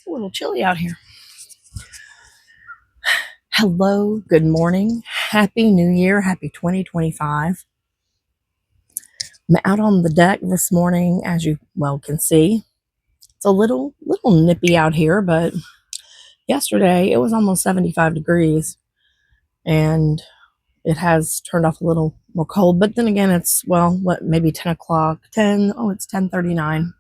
It's a little chilly out here. Hello, good morning. Happy New Year. Happy 2025. I'm out on the deck this morning, as you well can see. It's a little nippy out here, but yesterday it was almost 75 degrees and it has turned off a little more cold. But then again, it's, well, what, maybe 10 o'clock? It's 10:39.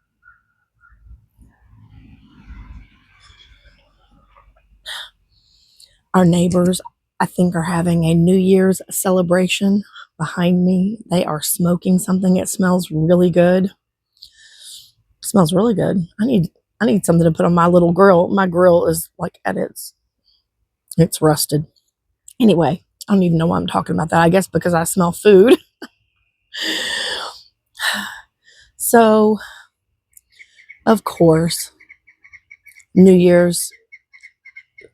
Our neighbors, I think, are having a New Year's celebration behind me. They are smoking something. It smells really good. It smells really good. I need something to put on my little grill. My grill is like it's rusted. Anyway, I don't even know why I'm talking about that. I guess because I smell food. So, of course, New Year's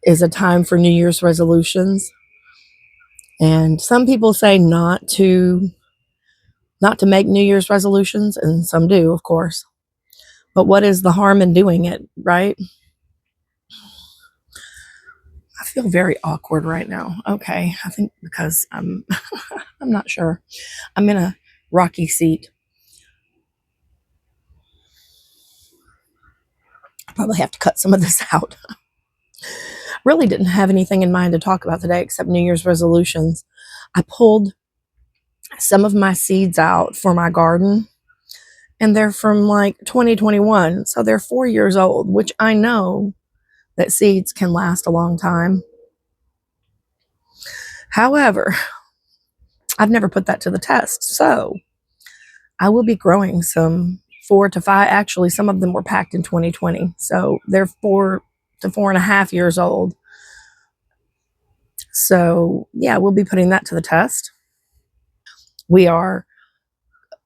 is a time for New Year's resolutions. And some people say not to make New Year's resolutions, and some do, of course. But what is the harm in doing it, right? I feel very awkward right now. Okay, I think because I'm I'm not sure. I'm in a rocky seat. I probably have to cut some of this out. Really didn't have anything in mind to talk about today except New Year's resolutions. I pulled some of my seeds out for my garden, and they're from like 2021. So they're 4 years old, which I know that seeds can last a long time. However, I've never put that to the test. So I will be growing some 4 to 5. Actually, some of them were packed in 2020. So they're 4 to 4.5 years old. So yeah, we'll be putting that to the test. We are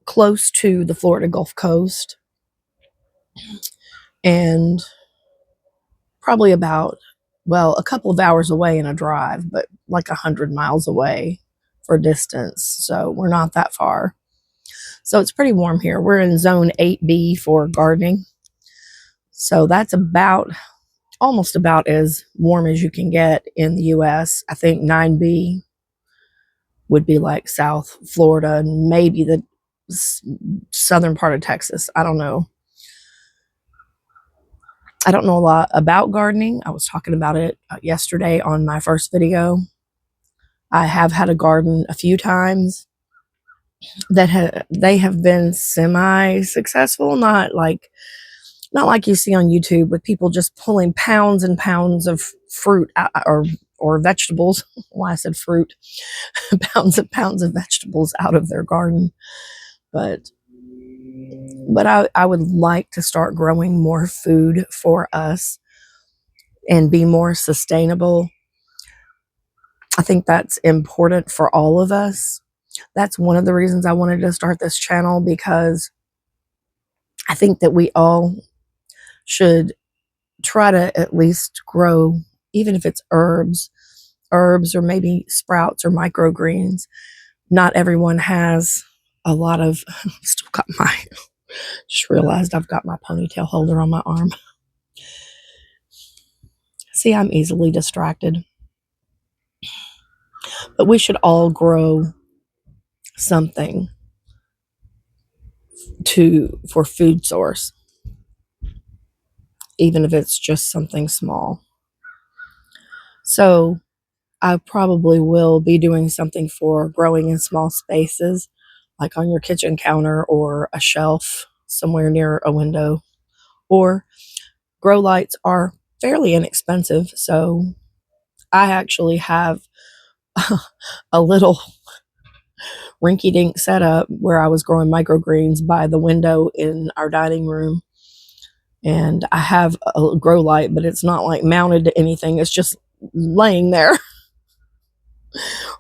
close to the Florida Gulf Coast and probably about, well, a couple of hours away in a drive, but like 100 miles away for distance. So we're not that far. So it's pretty warm here. We're in zone 8B for gardening. So that's almost about as warm as you can get in the US. I think 9B would be like South Florida and maybe the southern part of Texas. I don't know. I don't know a lot about gardening. I was talking about it yesterday on my first video. I have had a garden a few times that they have been semi-successful, not like you see on YouTube with people just pulling pounds and pounds of fruit out, or vegetables. Why I said fruit, pounds and pounds of vegetables out of their garden. But I would like to start growing more food for us and be more sustainable. I think that's important for all of us. That's one of the reasons I wanted to start this channel, because I think that we all should try to at least grow, even if it's herbs or maybe sprouts or microgreens. Not everyone has a lot of, still got just realized I've got my ponytail holder on my arm. See, I'm easily distracted. But we should all grow something for food source, even if it's just something small. So I probably will be doing something for growing in small spaces, like on your kitchen counter or a shelf somewhere near a window. Or grow lights are fairly inexpensive, so I actually have a little rinky-dink setup where I was growing microgreens by the window in our dining room. And I have a grow light, but it's not like mounted to anything. It's just laying there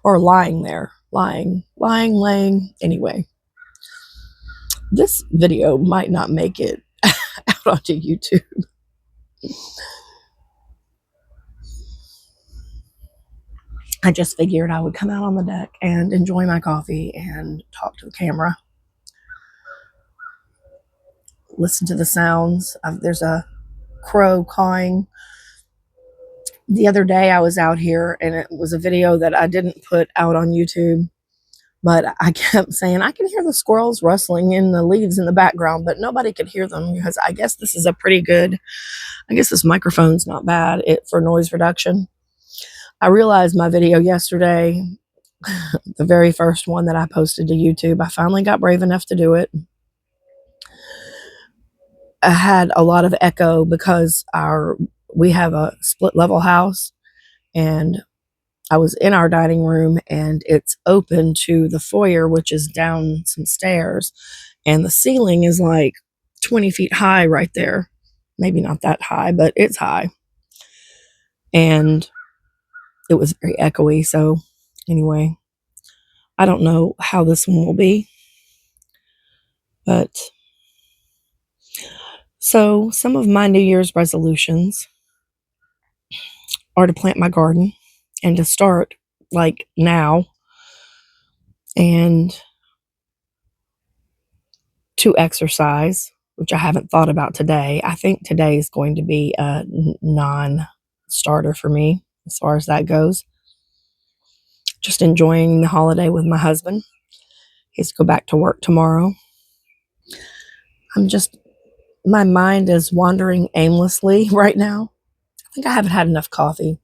or lying there. Lying. Anyway, this video might not make it out onto YouTube. I just figured I would come out on the deck and enjoy my coffee and talk to the camera. Listen to the sounds. There's a crow cawing. The other day I was out here and it was a video that I didn't put out on YouTube, but I kept saying I can hear the squirrels rustling in the leaves in the background, but nobody could hear them because I guess this is a pretty good, I guess this microphone's not bad for noise reduction. I realized my video yesterday, the very first one that I posted to YouTube, I finally got brave enough to do it. I had a lot of echo because we have a split level house, and I was in our dining room and it's open to the foyer, which is down some stairs, and the ceiling is like 20 feet high right there. Maybe not that high, but it's high. And it was very echoey. So anyway, I don't know how this one will be, but so some of my New Year's resolutions are to plant my garden and to start like now, and to exercise, which I haven't thought about today. I think today is going to be a non-starter for me as far as that goes. Just enjoying the holiday with my husband. He's to go back to work tomorrow. My mind is wandering aimlessly right now. I think I haven't had enough coffee.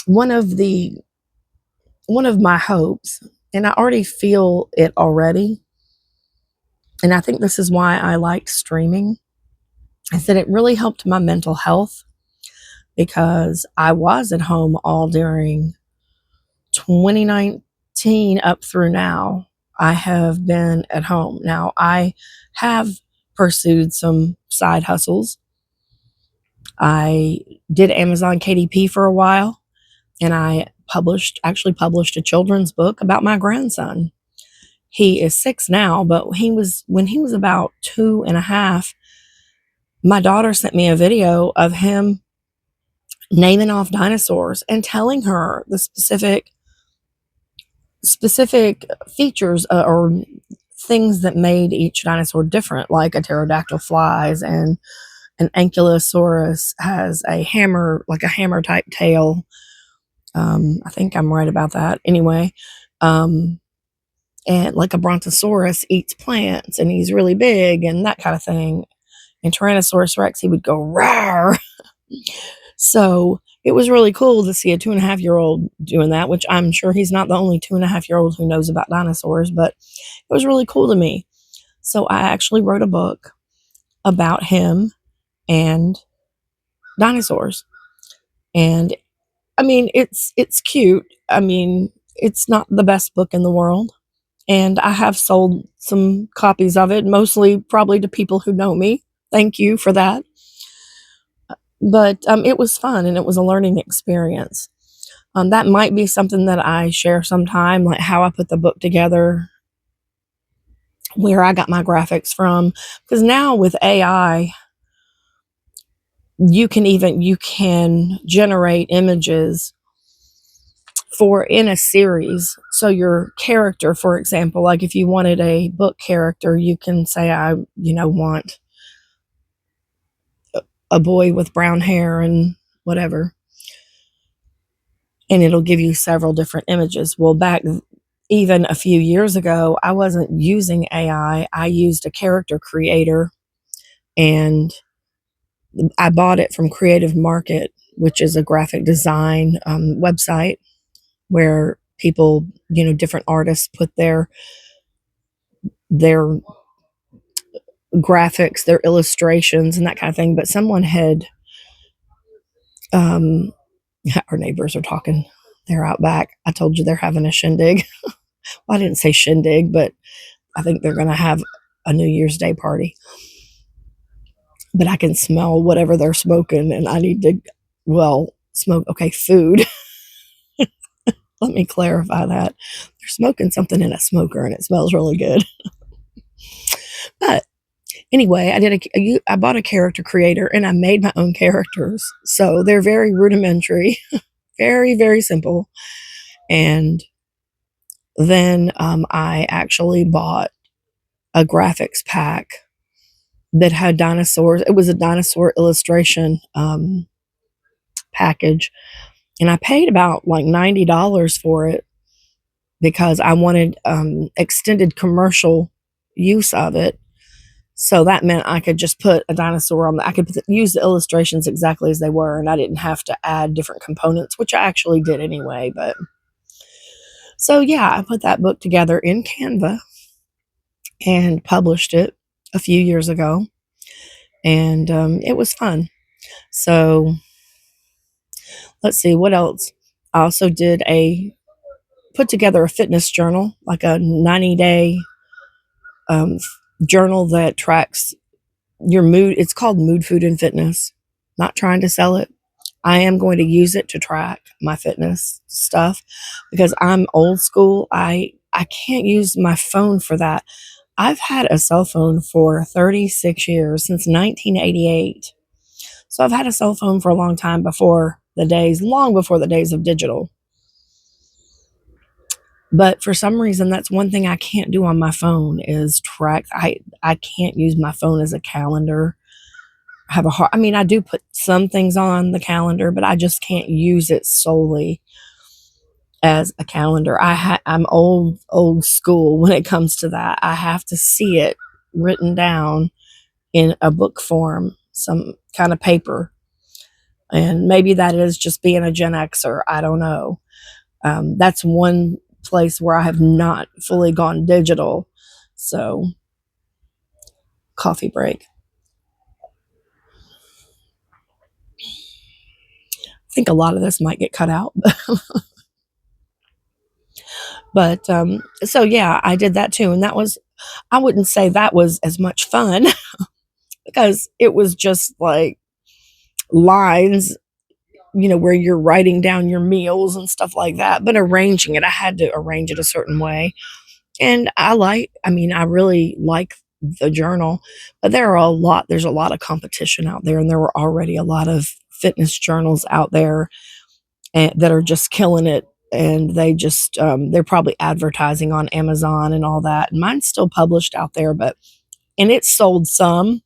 One of my hopes, and I already feel it already, and I think this is why I liked streaming, is that it really helped my mental health, because I was at home all during 2019 up through now. I have been at home. Now, I have pursued some side hustles. I did Amazon KDP for a while, and I actually published a children's book about my grandson. He is 6 now, but when he was about 2.5, my daughter sent me a video of him naming off dinosaurs and telling her the specific features or things that made each dinosaur different, like a pterodactyl flies, and an ankylosaurus has a hammer type tail. I think I'm right about that. Anyway, and like a brontosaurus eats plants and he's really big and that kind of thing. And Tyrannosaurus Rex, he would go rawr. So it was really cool to see a 2.5-year-old doing that, which I'm sure he's not the only 2.5-year-old who knows about dinosaurs, but it was really cool to me. So I actually wrote a book about him and dinosaurs. And I mean, it's cute. I mean, it's not the best book in the world. And I have sold some copies of it, mostly probably to people who know me. Thank you for that. But it was fun and it was a learning experience. That might be something that I share sometime, like how I put the book together, where I got my graphics from. Because now with AI, you can generate images in a series. So your character, for example, like if you wanted a book character, you can say, I want a boy with brown hair and whatever, and it'll give you several different images. Well, back even a few years ago, I wasn't using AI. I used a character creator, and I bought it from Creative Market, which is a graphic design website where people, different artists put their graphics, their illustrations, and that kind of thing. But someone had, our neighbors are talking. They're out back. I told you they're having a shindig. Well, I didn't say shindig, but I think they're going to have a New Year's Day party. But I can smell whatever they're smoking, and I need to, smoke. Okay, food. Let me clarify that. They're smoking something in a smoker, and it smells really good. But anyway, I bought a character creator, and I made my own characters. So they're very rudimentary, very, very simple. And then I actually bought a graphics pack that had dinosaurs. It was a dinosaur illustration package, and I paid about like $90 for it because I wanted extended commercial use of it. So that meant I could just put a dinosaur on. I could use the illustrations exactly as they were, and I didn't have to add different components, which I actually did anyway. But so yeah, I put that book together in Canva and published it a few years ago, and it was fun. So let's see what else. I also put together a fitness journal, like a 90-day journal that tracks your mood. It's called Mood, Food, and Fitness. Not trying to sell it. I am going to use it to track my fitness stuff because I'm old school. I can't use my phone for that. I've had a cell phone for 36 years, since 1988. So I've had a cell phone for a long time, long before the days of digital. But for some reason, that's one thing I can't do on my phone is track. I can't use my phone as a calendar. I do put some things on the calendar, but I just can't use it solely as a calendar. I'm old school when it comes to that. I have to see it written down in a book form, some kind of paper. And maybe that is just being a Gen Xer. I don't know. That's one place where I have not fully gone digital. So, coffee break. I think a lot of this might get cut out. But so yeah, I did that too. And I wouldn't say that was as much fun because it was just like lines, where you're writing down your meals and stuff like that. But arranging it, I had to arrange it a certain way. And I really like the journal, but there's a lot of competition out there, and there were already a lot of fitness journals out there that are just killing it. And they're probably advertising on Amazon and all that. And mine's still published out there, and it's sold some,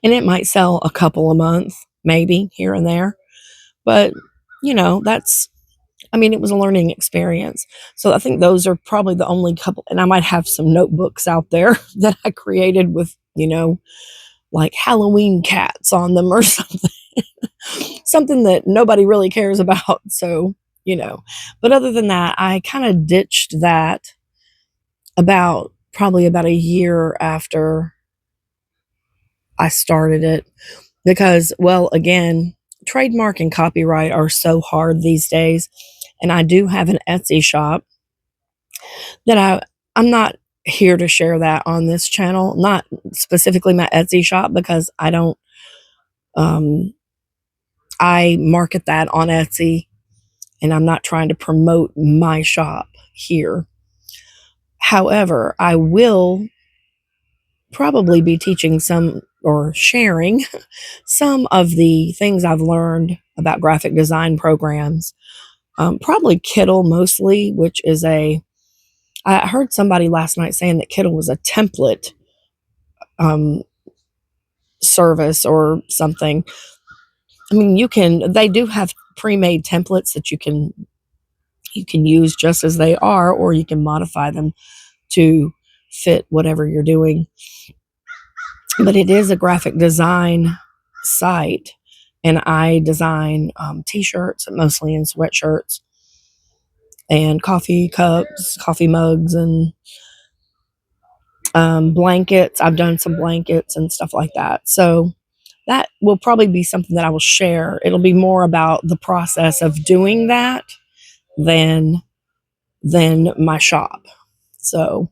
and it might sell a couple a month, maybe here and there. But, it was a learning experience. So I think those are probably the only couple, and I might have some notebooks out there that I created with, like Halloween cats on them or something, something that nobody really cares about. So, but other than that, I kind of ditched that probably about a year after I started it because, well, again, trademark and copyright are so hard these days. And I do have an Etsy shop that I'm not here to share that on this channel, not specifically my Etsy shop, because I market that on Etsy, and I'm not trying to promote my shop here. However, I will probably be teaching some or sharing some of the things I've learned about graphic design programs. Probably Kittl mostly, which is I heard somebody last night saying that Kittl was a template service or something. They do have pre-made templates that you can use just as they are, or you can modify them to fit whatever you're doing. But it is a graphic design site, and I design t-shirts, mostly in sweatshirts, and coffee cups, coffee mugs, and blankets. I've done some blankets and stuff like that. So that will probably be something that I will share. It'll be more about the process of doing that than my shop. So,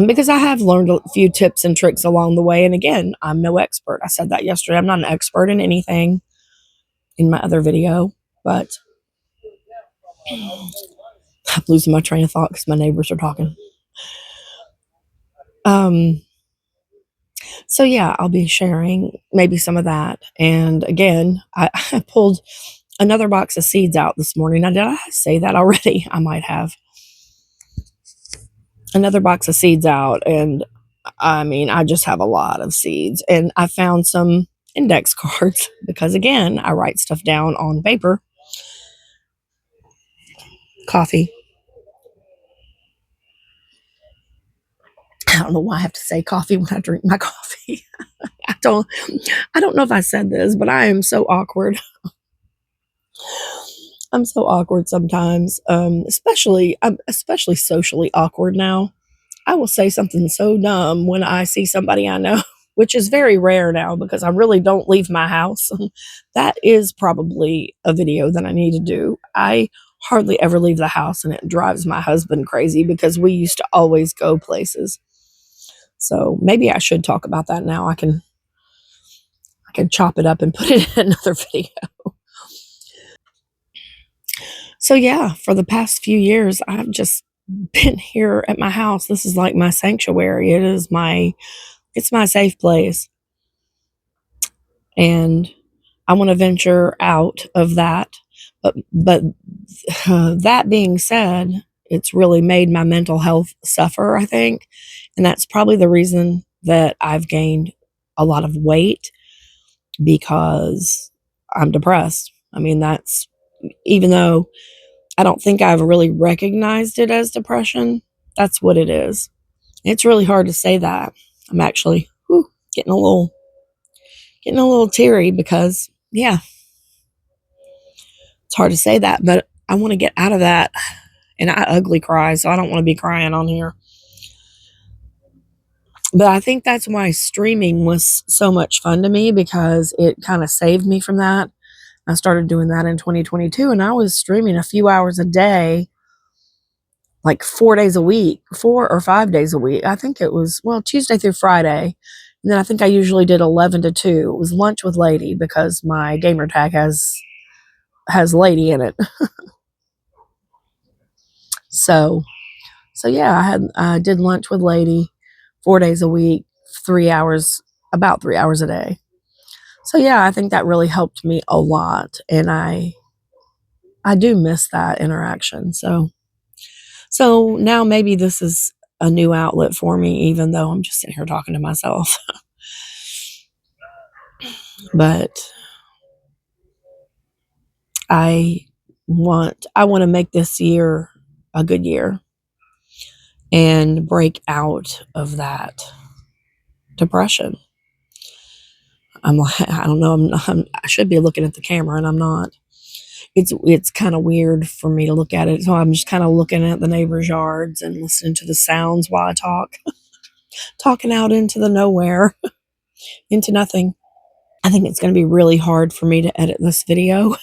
because I have learned a few tips and tricks along the way. And again, I'm no expert. I said that yesterday. I'm not an expert in anything in my other video, but I'm losing my train of thought because my neighbors are talking. So yeah, I'll be sharing maybe some of that. And again, I pulled another box of seeds out this morning. Now, did I say that already? I might have. another box of seeds out, and I mean, I just have a lot of seeds. And I found some index cards because, again, I write stuff down on paper. Coffee. I don't know why I have to say coffee when I drink my coffee. I don't I don't know if I said this, but I am so awkward. I'm so awkward sometimes. I'm especially socially awkward now. I will say something so dumb when I see somebody I know, which is very rare now because I really don't leave my house. That is probably a video that I need to do. I hardly ever leave the house, and it drives my husband crazy because we used to always go places. So maybe I should talk about that now. I can chop it up and put it in another video. So yeah, for the past few years, I've just been here at my house. This is like my sanctuary. It's my safe place. And I want to venture out of that. But that being said, it's really made my mental health suffer, I think. And that's probably the reason that I've gained a lot of weight, because I'm depressed. I mean, that's, even though I don't think I've really recognized it as depression, that's what it is. It's really hard to say that. I'm actually getting a little teary because, yeah, it's hard to say that, but I want to get out of that. And I ugly cry, so I don't want to be crying on here. But I think that's why streaming was so much fun to me, because it kind of saved me from that. I started doing that in 2022, and I was streaming a few hours a day, like 4 days a week, 4 or 5 days a week. I think it was, well, Tuesday through Friday. And then I think I usually did 11 to 2. It was lunch with Lady because my gamer tag has Lady in it. So yeah, I did lunch with Lady 4 days a week, 3 hours, about 3 hours a day. So yeah, I think that really helped me a lot, and I do miss that interaction. So now maybe this is a new outlet for me, even though I'm just sitting here talking to myself. But I want to make this year a good year and break out of that depression. I'm like, I don't know. I should be looking at the camera, and I'm not. It's kind of weird for me to look at it. So I'm just kind of looking at the neighbors' yards and listening to the sounds while I talk, talking out into the nowhere, into nothing. I think it's going to be really hard for me to edit this video.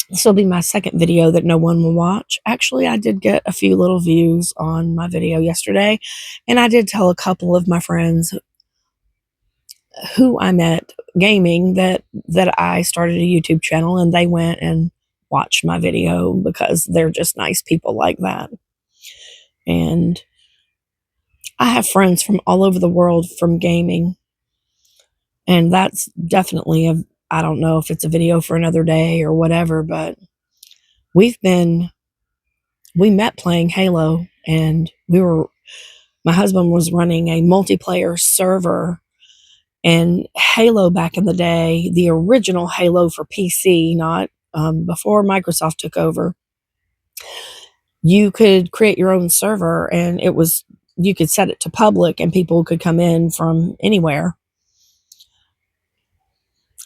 This will be my second video that no one will watch. Actually, I did get a few little views on my video yesterday, and I did tell a couple of my friends who I met gaming that I started a YouTube channel, and they went and watched my video because they're just nice people like that. And I have friends from all over the world from gaming, and that's definitely I don't know if it's a video for another day or whatever, but we met playing Halo, and my husband was running a multiplayer server. And Halo back in the day, the original Halo for PC, not before Microsoft took over, you could create your own server, and you could set it to public, and people could come in from anywhere.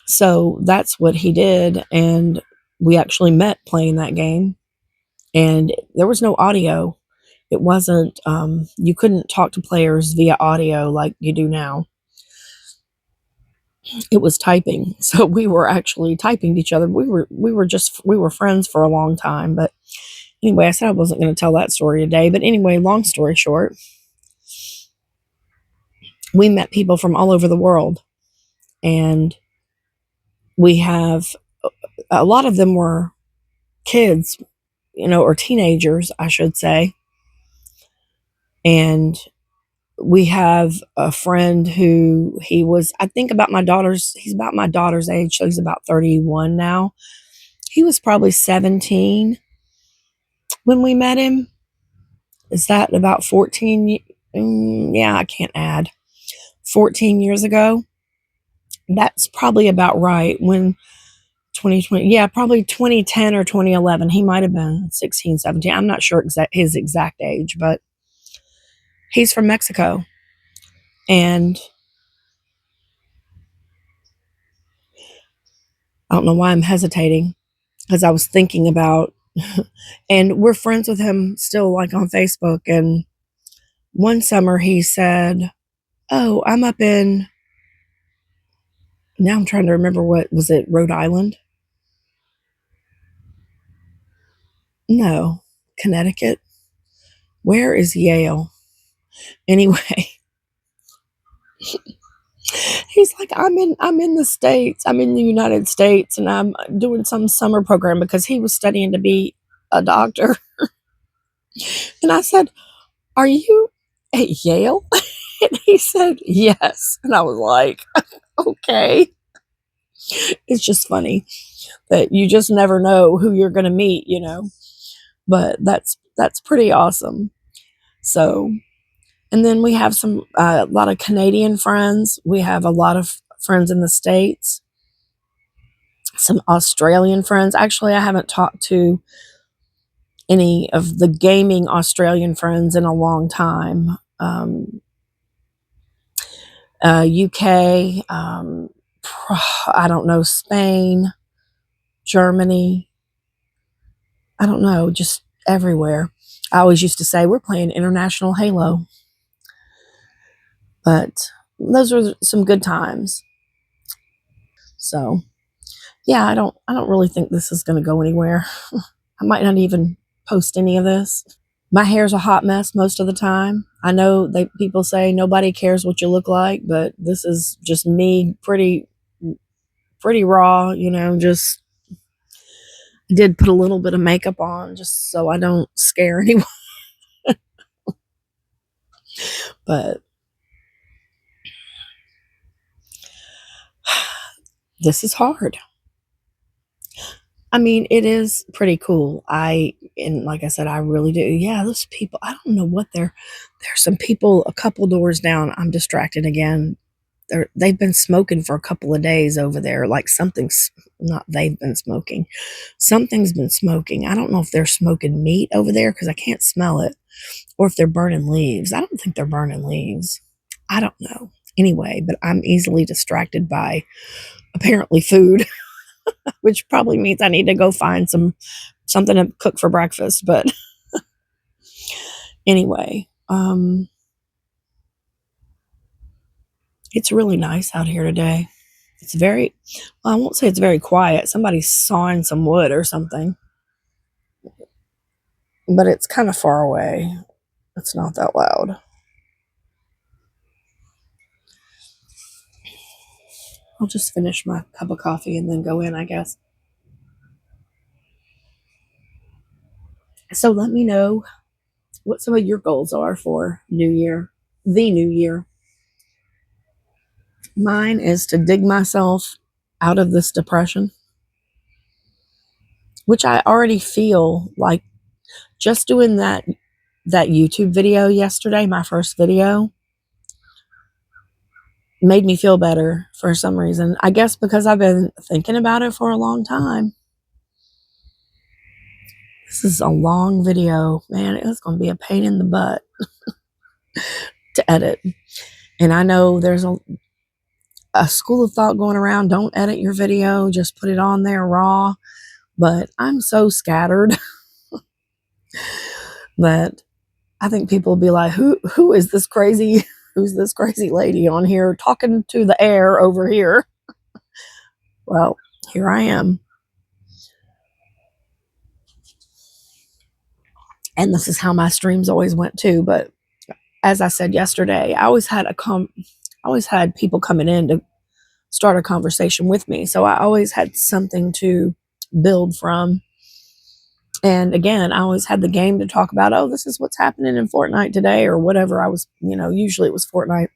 So that's what he did, and we actually met playing that game, and there was no audio. It wasn't, you couldn't talk to players via audio like you do now. It was typing. So we were actually typing to each other. We were friends for a long time. But anyway, I said I wasn't going to tell that story today. But anyway, long story short, we met people from all over the world, and we have a lot of them were kids, or teenagers, I should say. And we have a friend who I think he's about my daughter's age, so he's about 31 now. He was probably 17 when we met him. Is that about 14? Yeah, I can't add. 14 years ago. That's probably about right. When 2020, yeah, probably 2010 or 2011. He might have been 16, 17. I'm not sure his exact age, but he's from Mexico. And I don't know why I'm hesitating, because I was thinking about, and we're friends with him still, like on Facebook. And one summer he said, "Oh, I'm up in," now I'm trying to remember, what was it, Rhode Island? No, Connecticut. Where is Yale? Anyway, he's like, I'm in the States. I'm in the United States, and I'm doing some summer program because he was studying to be a doctor. And I said, "Are you at Yale?" And he said, "Yes." And I was like, "Okay." It's just funny that you just never know who you're going to meet. But that's pretty awesome. So, and then we have a lot of Canadian friends. We have a lot of friends in the States, some Australian friends. Actually, I haven't talked to any of the gaming Australian friends in a long time. UK, I don't know, Spain, Germany, I don't know, just everywhere. I always used to say we're playing international Halo, but those were some good times. So yeah, I don't really think this is going to go anywhere. I might not even post any of this. My hair's a hot mess most of the time. I know people say nobody cares what you look like, but this is just me, pretty raw. Just did put a little bit of makeup on just so I don't scare anyone. But this is hard. I mean, it is pretty cool. And like I said, I really do. Yeah, those people, I don't know what there's some people a couple doors down. I'm distracted again. They've been smoking for a couple of days over there. Like something's not, they've been smoking. Something's been smoking. I don't know if they're smoking meat over there because I can't smell it, or if they're burning leaves. I don't think they're burning leaves. I don't know. Anyway, but I'm easily distracted by apparently food, which probably means I need to go find something to cook for breakfast. But anyway, it's really nice out here today. It's well, I won't say it's very quiet. Somebody's sawing some wood or something, but it's kind of far away. It's not that loud. I'll just finish my cup of coffee and then go in, I guess. So let me know what some of your goals are for the new year. Mine is to dig myself out of this depression, which I already feel like just doing that YouTube video yesterday, my first video, made me feel better for some reason. I guess because I've been thinking about it for a long time. This is a long video, man. It's going to be a pain in the butt to edit. And I know there's a school of thought going around, don't edit your video, just put it on there raw. But I'm so scattered that I think people will be like, who is this crazy, who's this crazy lady on here talking to the air over here? Well, here I am. And this is how my streams always went too. But as I said yesterday, I always had people coming in to start a conversation with me. So I always had something to build from. And again, I always had the game to talk about. Oh, this is what's happening in Fortnite today, or whatever. Usually it was Fortnite.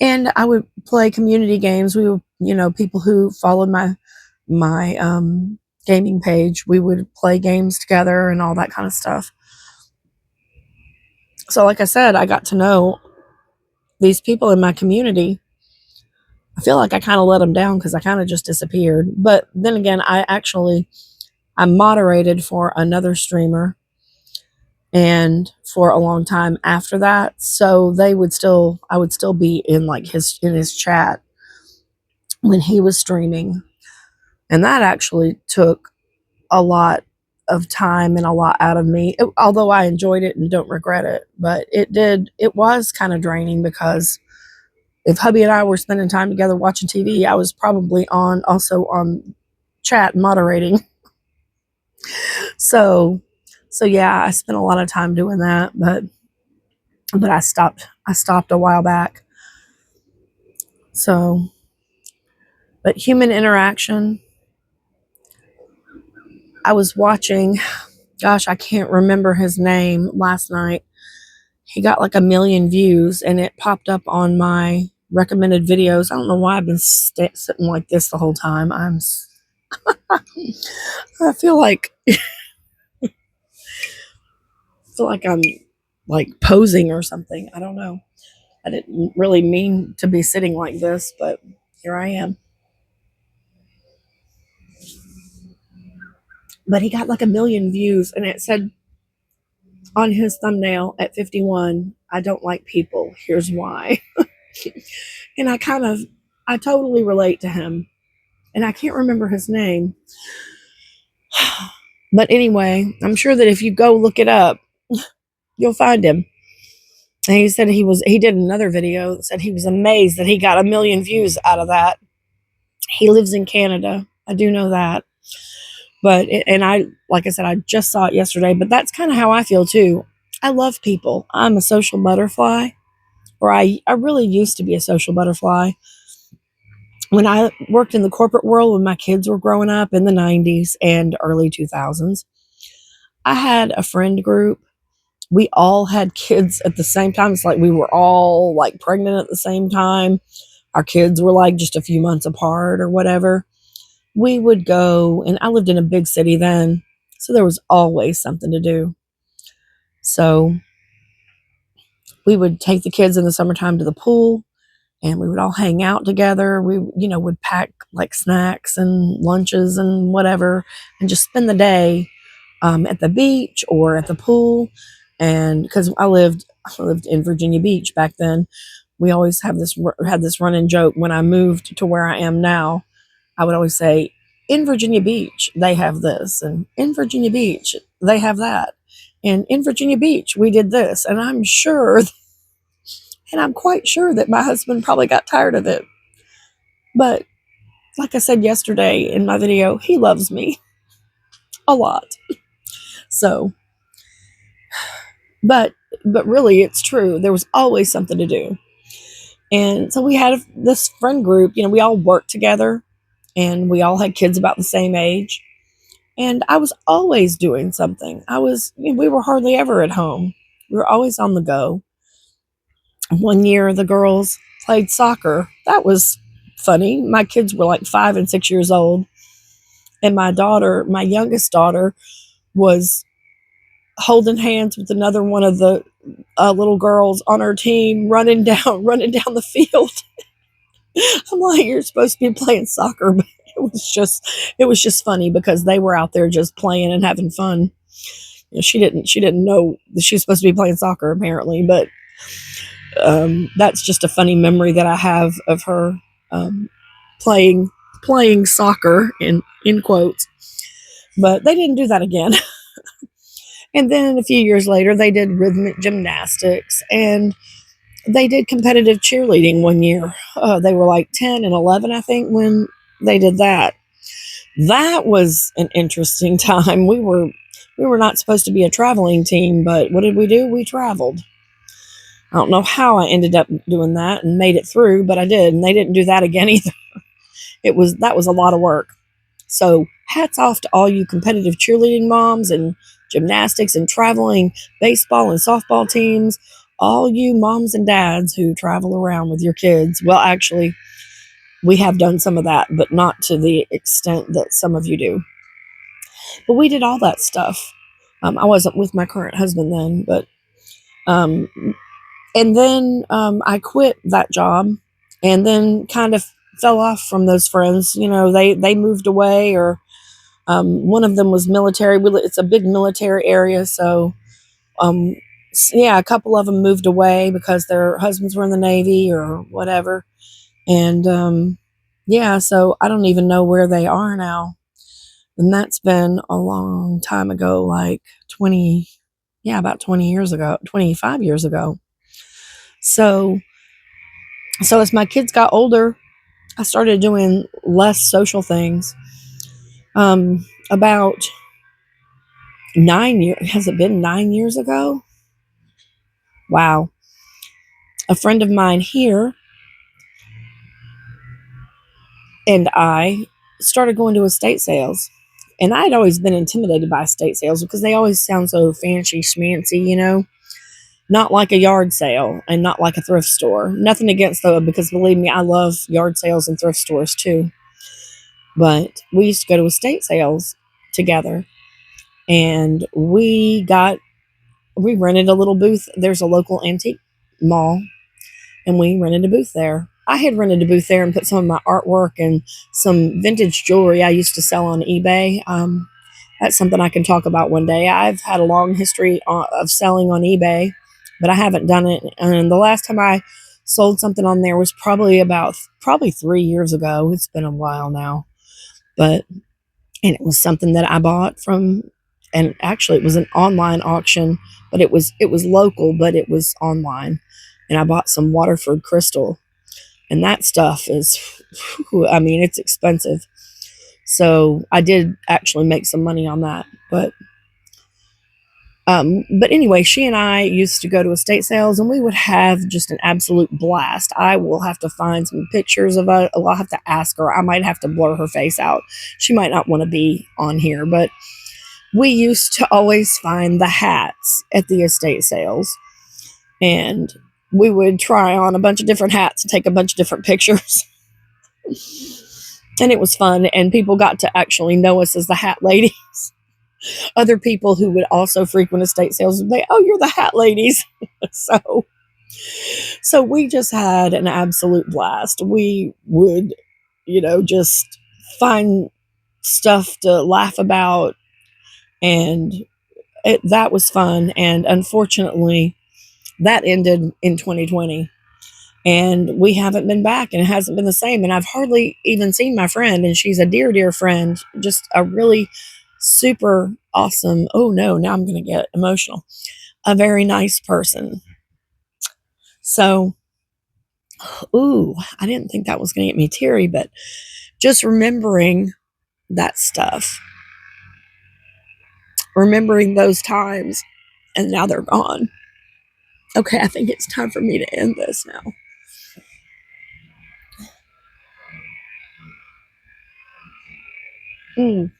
And I would play community games. We would, people who followed my gaming page, we would play games together and all that kind of stuff. So, like I said, I got to know these people in my community. I feel like I kind of let them down because I kind of just disappeared. But then again, I moderated for another streamer and for a long time after that. So I would still be in like in his chat when he was streaming. And that actually took a lot of time and a lot out of me, although I enjoyed it and don't regret it. But it was kind of draining because if hubby and I were spending time together watching TV, I was probably also on chat moderating. So, so yeah, I spent a lot of time doing that, but I stopped a while back. So, but human interaction, I was watching, gosh, I can't remember his name last night. He got like 1 million views and it popped up on my recommended videos. I don't know why I've been sitting like this the whole time. I feel like I'm like posing or something. I don't know. I didn't really mean to be sitting like this, but here I am. But he got like 1 million views and it said on his thumbnail at 51, I don't like people. Here's why. And I totally relate to him. And I can't remember his name. But anyway, I'm sure that if you go look it up, you'll find him. And he said he did another video that said he was amazed that he got 1 million views out of that. He lives in Canada. I do know that. But, like I said, I just saw it yesterday, but that's kind of how I feel too. I love people. I'm a social butterfly, or I really used to be a social butterfly. When I worked in the corporate world when my kids were growing up in the 90s and early 2000s, I had a friend group. We all had kids at the same time. It's like we were all like pregnant at the same time. Our kids were like just a few months apart or whatever. We would go, and I lived in a big city then, so there was always something to do. So we would take the kids in the summertime to the pool and we would all hang out together. We, would pack like snacks and lunches and whatever and just spend the day at the beach or at the pool. And because I lived in Virginia Beach back then, we always had this running joke. When I moved to where I am now, I would always say, in Virginia Beach, they have this, and in Virginia Beach, they have that. And in Virginia Beach, we did this. And I'm quite sure that my husband probably got tired of it. But like I said yesterday in my video, he loves me a lot. So, but really, it's true. There was always something to do. And so we had this friend group, we all worked together and we all had kids about the same age. And I was always doing something. We were hardly ever at home. We were always on the go. One year, the girls played soccer. That was funny. My kids were like 5 and 6 years old. And my youngest daughter, was holding hands with another one of the little girls on her team, running down the field. I'm like, you're supposed to be playing soccer, but it was just funny because they were out there just playing and having fun. She didn't know that she was supposed to be playing soccer apparently, but that's just a funny memory that I have of her playing soccer in quotes. But they didn't do that again. And then a few years later, they did rhythmic gymnastics and they did competitive cheerleading one year. They were like 10 and 11, I think, when they did that. That was an interesting time. We were not supposed to be a traveling team, but what did we do? We traveled. I don't know how I ended up doing that and made it through, but I did. And they didn't do that again either. That was a lot of work. So hats off to all you competitive cheerleading moms and gymnastics and traveling baseball and softball teams, all you moms and dads who travel around with your kids. Well, actually, we have done some of that, but not to the extent that some of you do. But we did all that stuff. I wasn't with my current husband then, but Um, and then I quit that job, and then kind of fell off from those friends. You know, they moved away, or one of them was military. It's a big military area, so um, yeah, a couple of them moved away because their husbands were in the Navy or whatever. And yeah, so I don't even know where they are now. And that's been a long time ago, like 20, yeah, about 20 years ago, 25 years ago. So, so as my kids got older, I started doing less social things. About 9 years, has it been 9 years ago? Wow. A friend of mine here and I started going to estate sales. And I'd always been intimidated by estate sales because they always sound so fancy schmancy, you know, not like a yard sale and not like a thrift store. Nothing against them, because believe me, I love yard sales and thrift stores too. But we used to go to estate sales together, and we rented a little booth. There's a local antique mall, and we rented a booth there. I had rented a booth there and put some of my artwork and some vintage jewelry I used to sell on eBay. That's something I can talk about one day. I've had a long history of selling on eBay, but I haven't done it. And the last time I sold something on there was probably 3 years ago. It's been a while now, but and it was something that I bought from, and actually it was an online auction, but it was local, but it was online, and I bought some Waterford crystal, and that stuff is, I mean, it's expensive. So I did actually make some money on that, but anyway, she and I used to go to estate sales, and we would have just an absolute blast. I will have to find some pictures of it. I'll have to ask her. I might have to blur her face out. She might not want to be on here, but we used to always find the hats at the estate sales, and we would try on a bunch of different hats and take a bunch of different pictures. And it was fun, and people got to actually know us as the hat ladies. Other people who would also frequent estate sales would say, "Oh, you're the hat ladies." so so we just had an absolute blast. We would, just find stuff to laugh about, and that was fun. And unfortunately, that ended in 2020, and we haven't been back, and it hasn't been the same. And I've hardly even seen my friend, and she's a dear, dear friend, just a really super awesome. Oh no, now I'm going to get emotional. A very nice person. So, ooh, I didn't think that was going to get me teary, but just remembering that stuff, remembering those times, and now they're gone. Okay, I think it's time for me to end this now. Mm.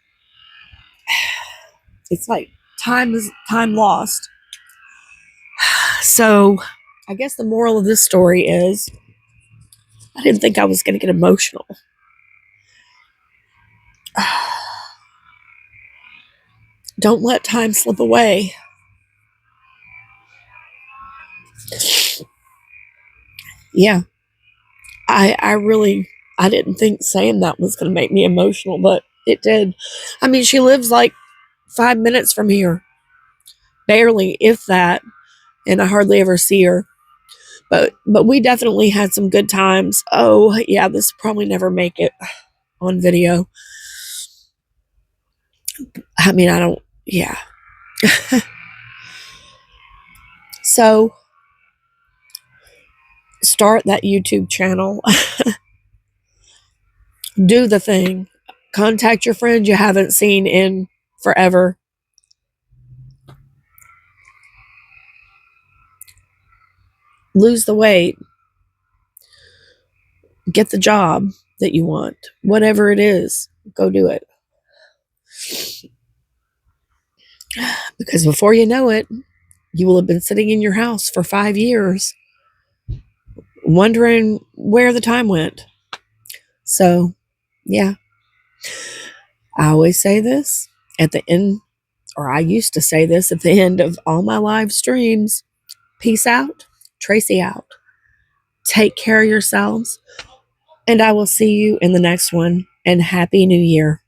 It's like time is time lost. So, I guess the moral of this story is I didn't think I was going to get emotional. Don't let time slip away. Yeah, I really, I didn't think saying that was going to make me emotional, but it did. I mean, she lives like 5 minutes from here, barely, if that, and I hardly ever see her. But we definitely had some good times. Oh yeah, this probably never make it on video. I mean, I don't. Yeah. So start that YouTube channel. Do the thing. Contact your friends you haven't seen in forever. Lose the weight. Get the job that you want. Whatever it is, go do it. Because before you know it, you will have been sitting in your house for 5 years wondering where the time went. So, yeah, I always say this at the end, or I used to say this at the end of all my live streams. Peace out. Tracy out. Take care of yourselves, and I will see you in the next one. And Happy New Year.